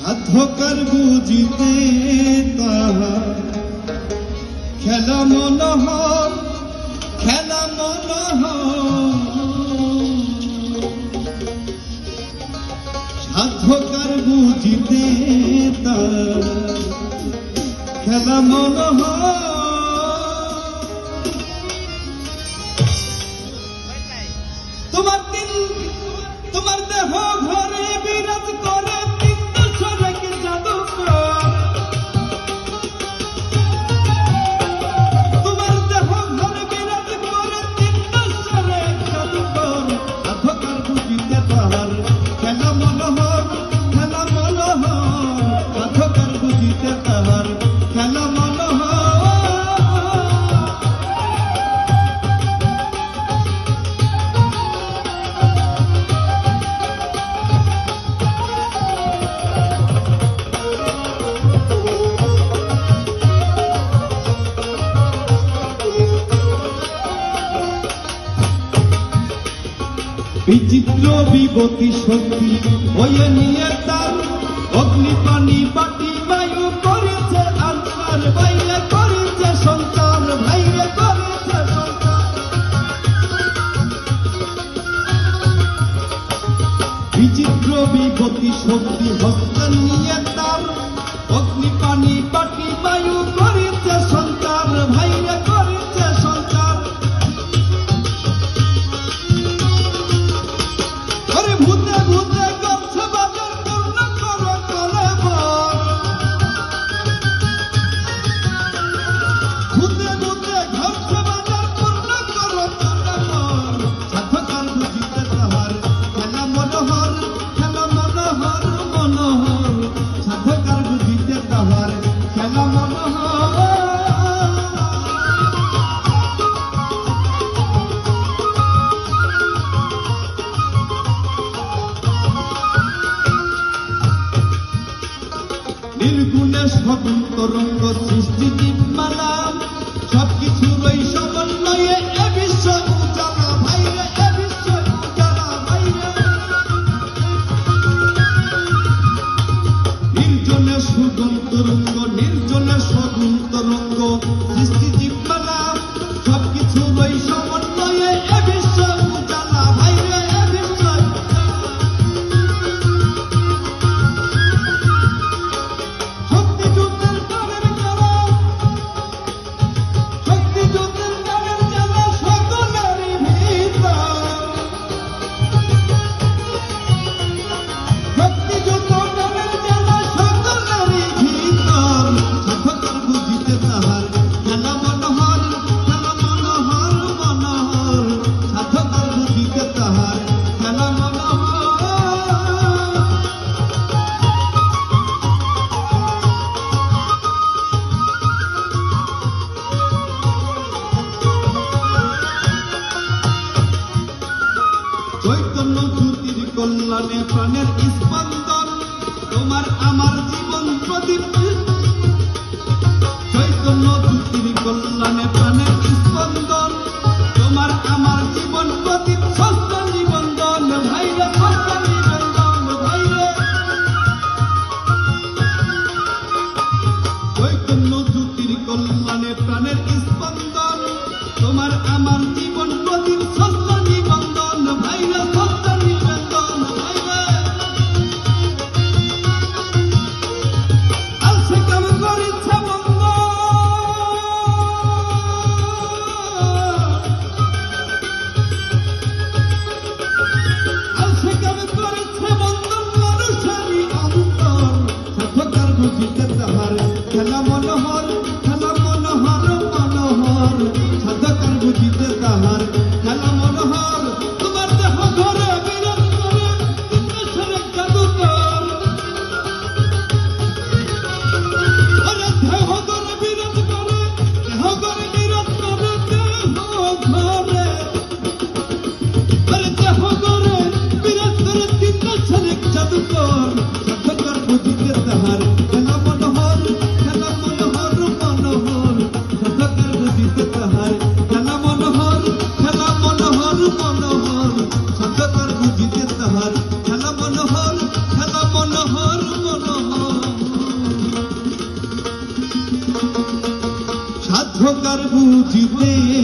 সাধকার বুঝিতে তাহার খেলা মনোহর, খেলা মনোহর। সাধকার বুঝিতে তাহার খেলা মনোহর। তোমার দেহ ঘরে বিরাজ করে বিচিত্র বিভূতি শক্তি হয়ে নিয়ে তার অগ্নি পানি বাটি বায়ু করেছে আল্লাহর বাইরে করেছে সঞ্চার, বাইরে করেছে সঞ্চার। বিচিত্র বিভূতি শক্তি হস্তে নিয়ে তার অগ্নি পানি বাটি বায়ু করেছে সঞ্চার, বাইরে করেছে সঞ্চার। ভূতে ভূতে গলছে বাজার পূর্ণ করো চলে ভূতে ভূতে ঘরছে বাজার পূর্ণ করো চলে সাধকার বুঝিতে তাহার খেলা মনোহর, খেলা মনোহর মনোহর। সাধকার বুঝিতে তাহার খেলা মনোহর। নির্গুণে সগুণ তরঙ্গ সৃষ্টি দীপমালা, সবকিছুর ওই সমন্বয়ে এ বিশ্ব উজালা ভাইরে, এ বিশ্ব উজালা ভাইরে। নির্জনে সুগুণ তরঙ্গ, নির্জনে সগুণ তরঙ্গ সৃষ্টি দীপমালা, সবকিছুর ওই সমন্বয়ে এ বিশ্ব উজালা ভাইরে, এ বিশ্ব। চৈতন্য জ্যোতির কল্যাণে প্রাণের স্পন্দন, তোমার আমার জীবন প্রদীপ। চৈতন্য জ্যোতির কল্যাণে প্রাণের স্পন্দন, তোমার আমার জীবন প্রদীপ। ষষ্ঠ নিবন্ধন ভাইরে, ষষ্ঠ নিবন্ধন ভাইরে। চৈতন্য জ্যোতির কল্যাণে প্রাণের স্পন্দন, তোমার আমার জীবন প্রদীপ। ষষ্ঠ নিবন্ধন ভাইরে, ষষ্ঠ নিবন্ধন ভাইরে। আলসে কাম করিছে মন্দ, আলসে কাম করিছে বন্ধন মানুষেরই অন্তর। সাধকার বুঝিতে তাহার খেলা মনোহর, খেলা মনোহর মনোহর। সাধকার বুঝিতে তাহার বুঝিতে